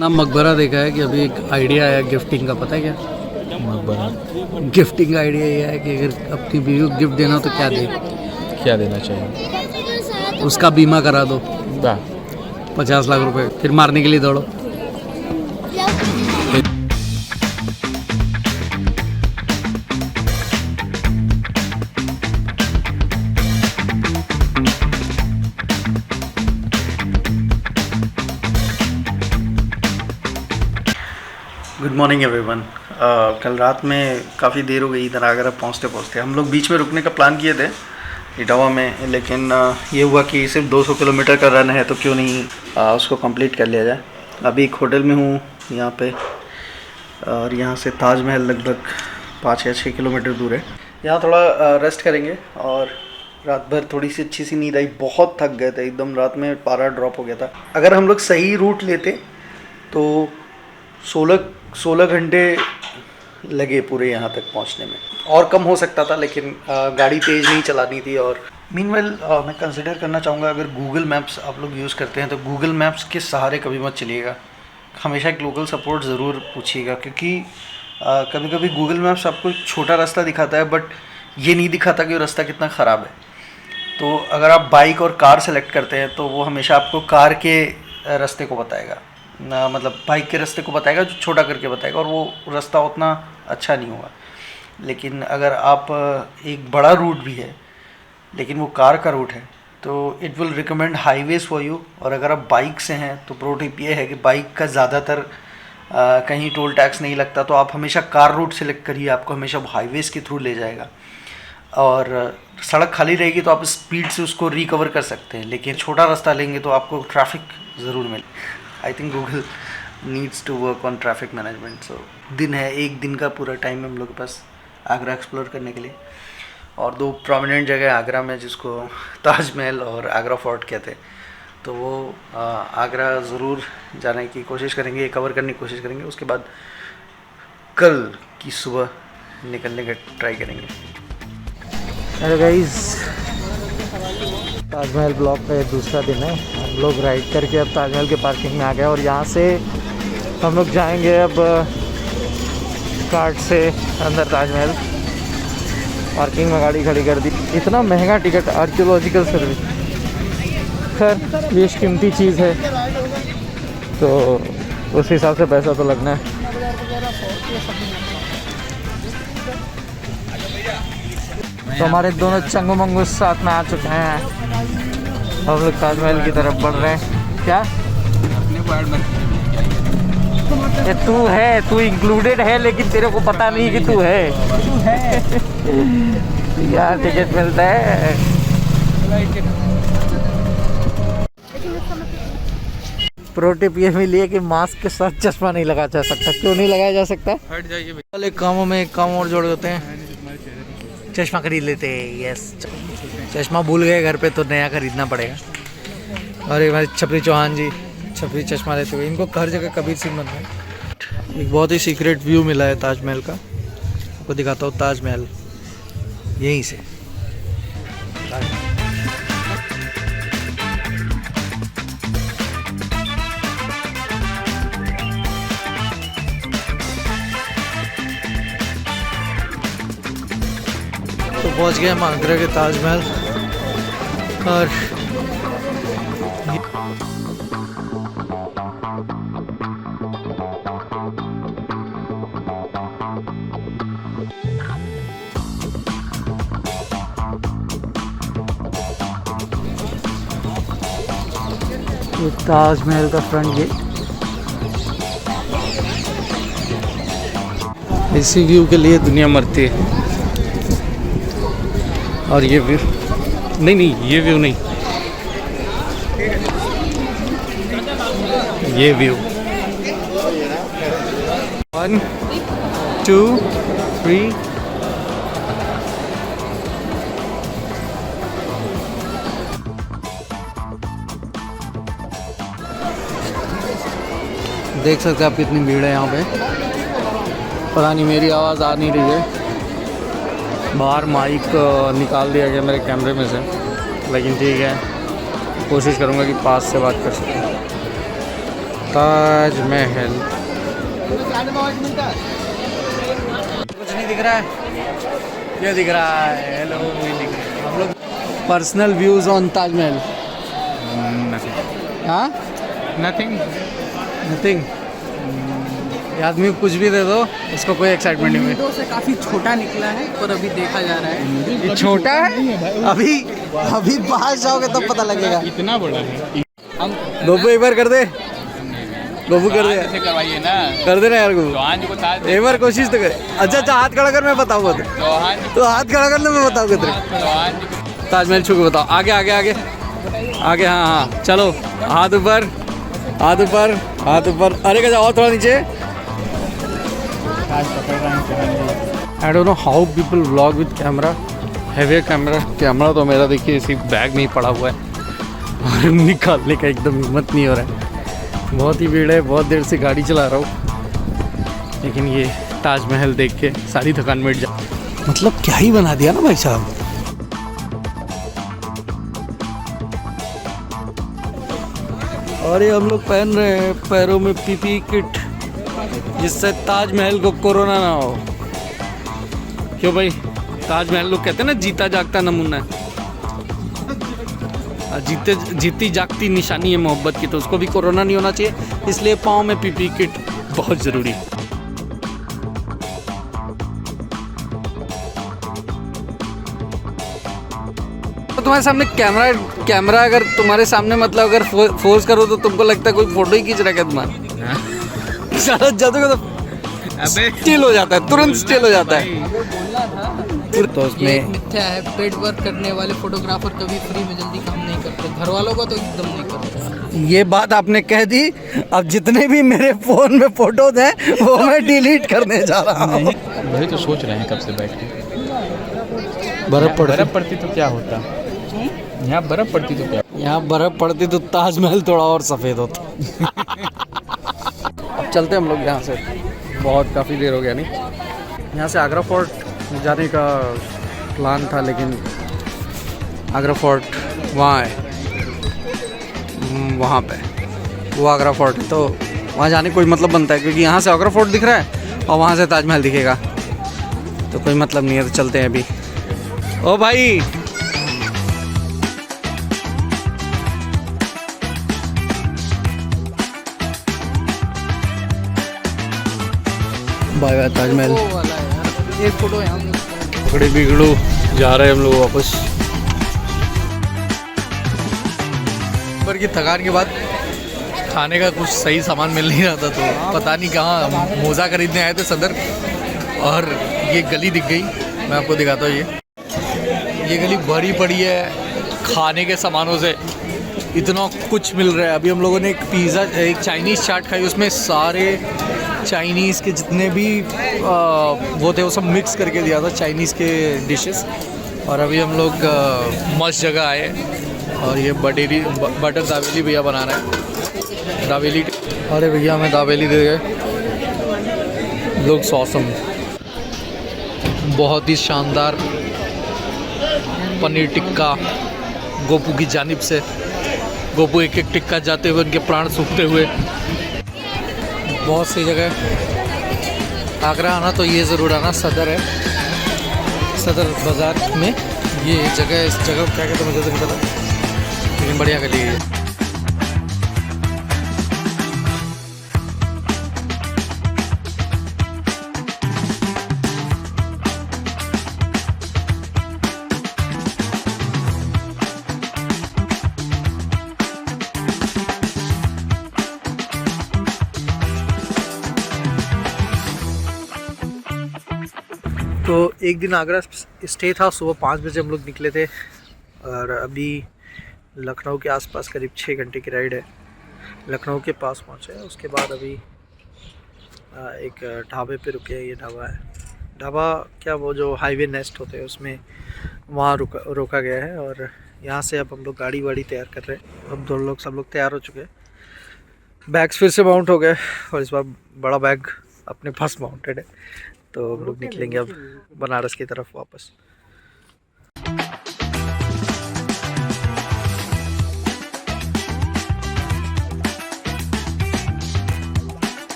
ना मकबरा देखा है कि अभी एक आइडिया आया गिफ्टिंग का, पता है क्या? मकबरा गिफ्टिंग का आइडिया ये है कि अगर अपनी बीवी को गिफ्ट देना हो तो क्या देना चाहिए? उसका बीमा करा दो वाह 50 लाख रुपए, फिर मारने के लिए दौड़ो। Good morning everyone. कल रात में काफ़ी देर हो गई इधर आगरा पहुँचते हम लोग बीच में रुकने का प्लान किए थे इटावा में, लेकिन ये हुआ कि सिर्फ 200 किलोमीटर का रन है तो क्यों नहीं उसको कंप्लीट कर लिया जाए। अभी एक होटल में हूँ यहाँ पे, और यहाँ से ताजमहल लगभग 5 या 6 किलोमीटर दूर है। यहाँ थोड़ा रेस्ट करेंगे, और रात भर थोड़ी सी अच्छी सी नींद आई। बहुत थक गए थे एकदम, रात में पारा ड्रॉप हो गया था। अगर हम लोग सही रूट लेते तो 16 घंटे लगे पूरे यहाँ तक पहुँचने में, और कम हो सकता था, लेकिन गाड़ी तेज़ नहीं चलानी थी। और मीनवाइल मैं कंसिडर करना चाहूँगा, अगर गूगल मैप्स आप लोग यूज़ करते हैं तो गूगल मैप्स के सहारे कभी मत चलिएगा, हमेशा एक लोकल सपोर्ट ज़रूर पूछिएगा, क्योंकि कभी कभी गूगल मैप्स आपको छोटा रास्ता दिखाता है बट ये नहीं दिखाता कि वो रास्ता कितना ख़राब है। तो अगर आप बाइक और कार सेलेक्ट करते हैं तो वो हमेशा आपको कार के रास्ते को बताएगा, मतलब बाइक के रास्ते को बताएगा, जो छोटा करके बताएगा, और वो रास्ता उतना अच्छा नहीं होगा। लेकिन अगर आप एक बड़ा रूट भी है लेकिन वो कार का रूट है तो it will recommend highways for you. और अगर आप बाइक से हैं तो प्रो टिप ये है कि बाइक का ज़्यादातर कहीं टोल टैक्स नहीं लगता, तो आप हमेशा कार रूट सेलेक्ट करिए, आपको हमेशा हाईवेज़ के थ्रू ले जाएगा। और सड़क खाली रहेगी तो आप स्पीड से उसको रिकवर कर सकते हैं, लेकिन छोटा रास्ता लेंगे तो आपको ट्रैफिक ज़रूर मिले। I think Google needs to work on traffic management. So दिन है, एक दिन का पूरा टाइम हम लोग के पास आगरा एक्सप्लोर करने के लिए, और 2 प्रोमिनेंट जगह आगरा में जिसको ताजमहल और आगरा फोर्ट कहते हैं, तो वो आगरा ज़रूर जाने की कोशिश करेंगे, कवर करने की कोशिश करेंगे। उसके बाद कल की सुबह निकलने का ट्राई करेंगे। हेलो गाइस, ताजमहल ब्लॉक का ये दूसरा दिन है। हम लोग राइड करके अब ताजमहल के पार्किंग में आ गए, और यहाँ से हम लोग जाएंगे अब कार्ट से अंदर ताजमहल। पार्किंग में गाड़ी खड़ी कर दी। इतना महंगा टिकट, आर्कियोलॉजिकल सर्विस, खैर बेशकीमती चीज़ है तो उस हिसाब से पैसा तो लगना है। तो हमारे दोनों चंगू मंगू साथ में आ चुके हैं, हम लोग ताजमहल की तरफ बढ़ रहे हैं। क्या ये तू है, तू इंक्लूडेड है, लेकिन तेरे को पता नहीं कि तू है। यार टिकट मिलता है। प्रो टिप ये मिली है कि मास्क के साथ चश्मा नहीं लगाया जा सकता। क्यों नहीं लगाया जा सकता? हट जाइए। वाले कामों में एक काम और जोड़ देते हैं, चश्मा खरीद लेते हैं। यस, चश्मा भूल गए घर पे तो नया खरीदना पड़ेगा। और हमारे छपरी चौहान जी छपरी चश्मा लेते हुए, इनको हर जगह कबीर सिंह बन गए। एक बहुत ही सीक्रेट व्यू मिला है ताजमहल का, आपको दिखाता हूँ। ताजमहल यहीं से तो पहुँच गए हम आगरा के ताजमहल। और ताजमहल का फ्रंट गेट। इसी व्यू के लिए दुनिया मरती है। और ये व्यू नहीं, ये व्यू नहीं, ये व्यू। 1 2 3 देख सकते हैं आप कितनी भीड़ है यहाँ पे। पता नहीं मेरी आवाज़ आ नहीं रही है, बाहर माइक निकाल दिया गया मेरे कैमरे में से, लेकिन ठीक है, कोशिश करूँगा कि पास से बात कर सकूँ। ताजमहल। कुछ नहीं दिख रहा है, ये दिख रहा है। हेलो, हम लोग पर्सनल व्यूज ऑन ताजमहल। हाँ, नथिंग। नथिंग। ये आदमी को कुछ भी दे दो, उसको कोई एक्साइटमेंट नहीं विंडो से काफी छोटा निकला है, पर अभी देखा जा रहा है। है। छोटा है, अभी बाहर जाओगे तब पता लगेगा। इतना बड़ा है। गोपू एक बार कर दे, गोपू कर दे, करवाइए ना, कर दे ना यार गोपू, चौहान जी को साथ एक बार कोशिश तो कर। अच्छा हाथ खड़ा कर, मैं बताऊंगा तो हाथ खड़ा कर ना, मैं बताऊंगा तेरे। चौहान जी ताजमहल छू के बताओ। आगे आगे आगे आगे, हाँ हाँ, चलो हाथ ऊपर, हाथ ऊपर, हाथ ऊपर। अरे क्या, और थोड़ा नीचे। I don't know how people vlog with camera, heavy camera. Camera तो मेरा देखिए इसी बैग में ही पड़ा हुआ है और निकालने का एकदम हिम्मत नहीं हो रहा है। बहुत ही भीड़ है, बहुत देर से गाड़ी चला रहा हूँ, लेकिन ये ताजमहल देख के सारी थकान मिट जा। मतलब क्या ही बना दिया ना भाई साहब। और ये हम लोग पहन रहे हैं पैरों में पीपी किट, जिससे ताजमहल को कोरोना ना हो। क्यों भाई, ताजमहल लोग कहते हैं ना जीता जागता नमूना है, जीती जागती निशानी है मोहब्बत की, तो उसको भी कोरोना नहीं होना चाहिए, इसलिए पाँव में पीपी किट बहुत ज़रूरी है। तो तुम्हारे सामने कैमरा अगर तुम्हारे सामने, मतलब अगर फोर्स करो तो तुमको लगता है कोई फोटो ही खींच रहा है तुम्हारा। सारा जादू का तो स्टिल हो जाता है, तुरंत स्टिल हो जाता है। तो ये उसमें मिथ्या है, पेड वर्क करने वाले फोटोग्राफर कभी फ्री में जल्दी काम नहीं करते, घर वालों का तो एकदम नहीं करते। ये बात आपने कह दी। अब जितने भी मेरे फोन में फोटोज हैं वो मैं डिलीट करने जा रहा हूँ। वही तो सोच रहे हैं कब से बैठ के। बर्फ पड़ती तो क्या होता, यहाँ बर्फ पड़ती तो क्या। यहाँ बर्फ पड़ती तो ताजमहल थोड़ा और सफ़ेद होता। अब चलते हम लोग यहाँ से, बहुत काफ़ी देर हो गया नहीं। यहाँ से आगरा फोर्ट जाने का प्लान था, लेकिन आगरा फोर्ट वहाँ है, वहाँ पे वो आगरा फोर्ट है, तो वहाँ जाने का कोई मतलब बनता है, क्योंकि यहाँ से आगरा फोर्ट दिख रहा है और वहाँ से ताजमहल दिखेगा, तो कोई मतलब नहीं है। तो चलते हैं अभी। ओ भाई, बाय बाय ताजमहल। वो वाला है यार, एक फोटो यहाँ पे। पकड़े बिगड़ू जा रहे हैं हम लोग वापस। पर की थकान के बाद खाने का कुछ सही सामान मिल नहीं रहा था, तो पता नहीं कहाँ मोज़ा खरीदने आए थे सदर, और ये गली दिख गई। मैं आपको दिखाता हूँ, ये गली भरी पड़ी है खाने के सामानों से, इतना कुछ मिल रहा है। अभी हम लोगों ने एक पिज़्ज़ा, एक चाइनीज़ चाट खाई, उसमें सारे चाइनीज़ के जितने भी वो थे वो सब मिक्स करके दिया था, चाइनीज़ के डिशेस। और अभी हम लोग मस्त जगह आए, और ये बटर दावेली भैया बना रहे हैं, दावेली। अरे भैया हमें दावेली दे गए, लुक्स ऑसम, बहुत ही शानदार पनीर टिक्का गोपू की जानिब से। गोपू एक एक टिक्का जाते हुए उनके प्राण सूखते हुए। बहुत सी जगह आगरा आना तो ये ज़रूर आना, सदर है, सदर बाज़ार में ये जगह। इस जगह को क्या कहते हैं मुझे तो नहीं पता, लेकिन बढ़िया गली है। तो एक दिन आगरा स्टे था, सुबह 5 बजे हम लोग निकले थे, और अभी लखनऊ के आसपास करीब 6 घंटे की राइड है, लखनऊ के पास पहुँचे। उसके बाद अभी एक ढाबे पे रुके हैं। ये ढाबा है, ढाबा क्या, वो जो हाईवे नेस्ट होते हैं उसमें, वहाँ रोका गया है। और यहाँ से अब हम लोग गाड़ी वाड़ी तैयार कर रहे हैं। अब सब लोग तैयार हो चुके हैं, बैग्स फिर से माउंट हो गए, और इस बार बड़ा बैग अपने पास माउंटेड है। तो हम लोग निकलेंगे अब बनारस की तरफ वापस।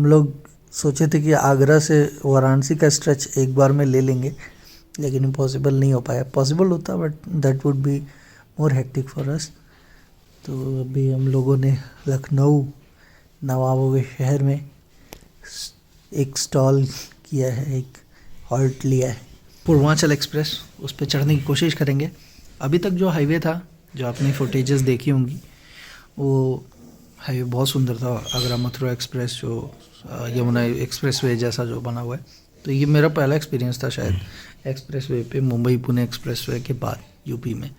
हम लोग सोचे थे कि आगरा से वाराणसी का स्ट्रेच एक बार में ले लेंगे, लेकिन पॉसिबल नहीं हो पाया। पॉसिबल होता but that would be more hectic for us. तो अभी हम लोगों ने लखनऊ नवाबों के शहर में एक स्टॉल किया है, एक हॉल्ट लिया है। पूर्वांचल एक्सप्रेस, उस पर चढ़ने की कोशिश करेंगे। अभी तक जो हाईवे था, जो आपने फुटेजेस देखी होंगी, वो हाईवे बहुत सुंदर था। आगरा मथुरा एक्सप्रेस जो यमुना एक्सप्रेस वे जैसा जो बना हुआ है, तो ये मेरा पहला एक्सपीरियंस था शायद एक्सप्रेस वे पे, मुंबई पुणे एक्सप्रेस वे के बाद यूपी में।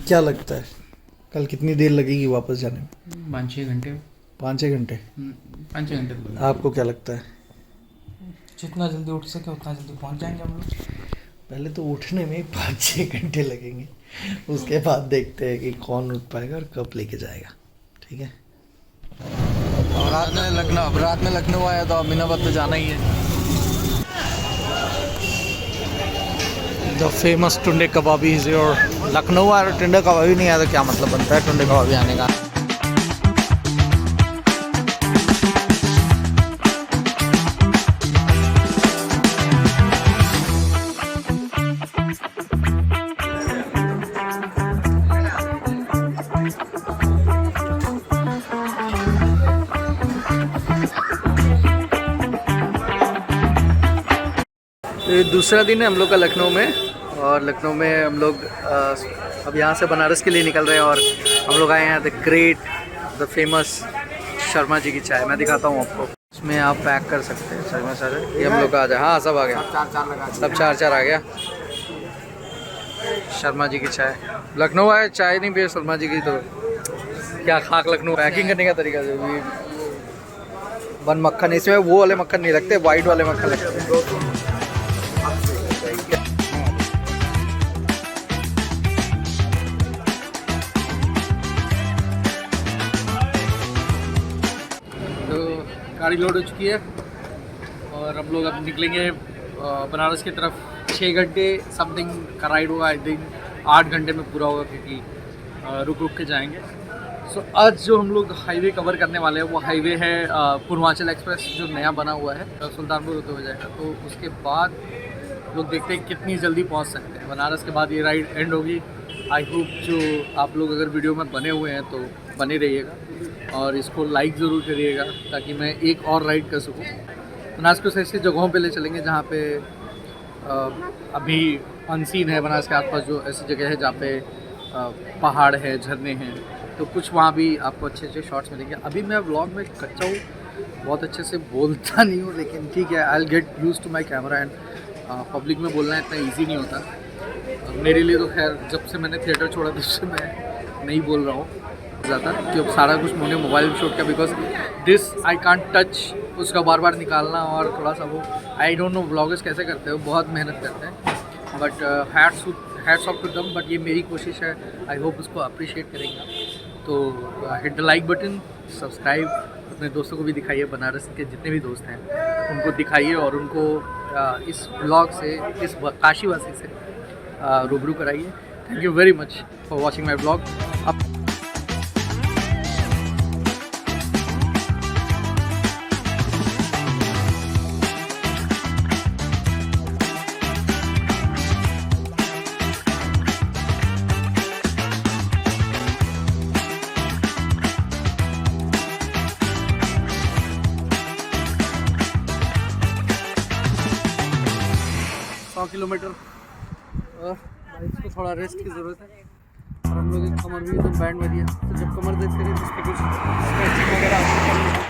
क्या लगता है कल कितनी देर लगेगी वापस जाने में? 5-6 घंटे। 5-6 घंटे? 5-6 घंटे। आपको क्या लगता है? जितना जल्दी उठ सके उतना जल्दी पहुंच जाएंगे हम लोग। पहले तो उठने में 5-6 घंटे लगेंगे, उसके बाद देखते हैं कि कौन उठ पाएगा और कब लेके जाएगा। ठीक है। रात में लखनऊ आया तो अमीनाबाद तो जाना ही है। The famous Tunday Kababi is your. Lucknow आ रहा टुंडे कबाबी नहीं आया तो क्या मतलब बनता है टुंडे कबाबी आने का? ये दूसरा दिन है हम लोग का लखनऊ में, और लखनऊ में हम लोग अब यहाँ से बनारस के लिए निकल रहे हैं, और हम लोग आए हैं the great the famous Sharma ji की चाय। मैं दिखाता हूँ आपको, इसमें आप पैक कर सकते हैं शर्मा सर। ये हम लोग का आ जाए। हाँ सब आ गया, सब 4-4 आ गया। शर्मा जी की चाय। लखनऊ आए चाय नहीं पिए शर्मा जी की तो क्या खाक लखनऊ। पैकिंग करने का तरीका जो भी, वन मक्खन, इसमें वो वाले मक्खन नहीं लगते, वाइट वाले मक्खन लगते हैं। गाड़ी लोड हो चुकी है और हम लोग अब निकलेंगे बनारस की तरफ। 6 घंटे समथिंग का राइड होगा, आई थिंक 8 घंटे में पूरा होगा, क्योंकि रुक रुक के जाएंगे। सो आज जो हम लोग हाईवे कवर करने वाले हैं वो हाईवे है पूर्वांचल एक्सप्रेस, जो नया बना हुआ है, सुल्तानपुर होते हुए जाएगा। तो उसके बाद लोग देखते हैं कितनी जल्दी पहुंच सकते हैं। बनारस के बाद ये राइड एंड होगी। आई होप जो आप लोग अगर वीडियो में बने हुए हैं तो बने रहिएगा और इसको लाइक ज़रूर करिएगा, ताकि मैं एक और राइड कर सकूँ। बनारस को ऐसी जगहों पे ले चलेंगे जहाँ पे अभी अनसीन है बनारस के आसपास, जो ऐसी जगह है जहाँ पे पहाड़ है, झरने हैं, तो कुछ वहाँ भी आपको अच्छे अच्छे शॉट्स मिलेंगे। अभी मैं व्लॉग में कच्चा हूँ, बहुत अच्छे से बोलता नहीं हूँ, लेकिन ठीक है, I will get used to my camera. And public में बोलना इतना ईजी नहीं होता मेरे लिए। तो खैर जब से मैंने थिएटर छोड़ा तब से मैं नहीं बोल रहा हूँ ज़्यादा, कि अब सारा कुछ मैंने मोबाइल में शूट किया, because this I can't touch, उसका बार बार निकालना और थोड़ा सा वो, आई डोंट नो व्लॉगर्स कैसे करते हो, बहुत मेहनत करते हैं। But hats off to them. But ये मेरी कोशिश है, आई होप उसको अप्रिशिएट करेंगे। तो hit the like button, subscribe, अपने दोस्तों को भी दिखाइए, बनारस के जितने भी दोस्त हैं उनको दिखाइए, और उनको इस ब्लॉग से, इस काशीवासी से रूबरू कराइए। Thank you very much for watching my blog. Kilometre और बाइक को थोड़ा रेस्ट की ज़रूरत है, और हम लोग एक कमर भी तो बैंड में दिया, तो जब कमर दर्द करें तो उसको कुछ स्ट्रेचिंग वगैरह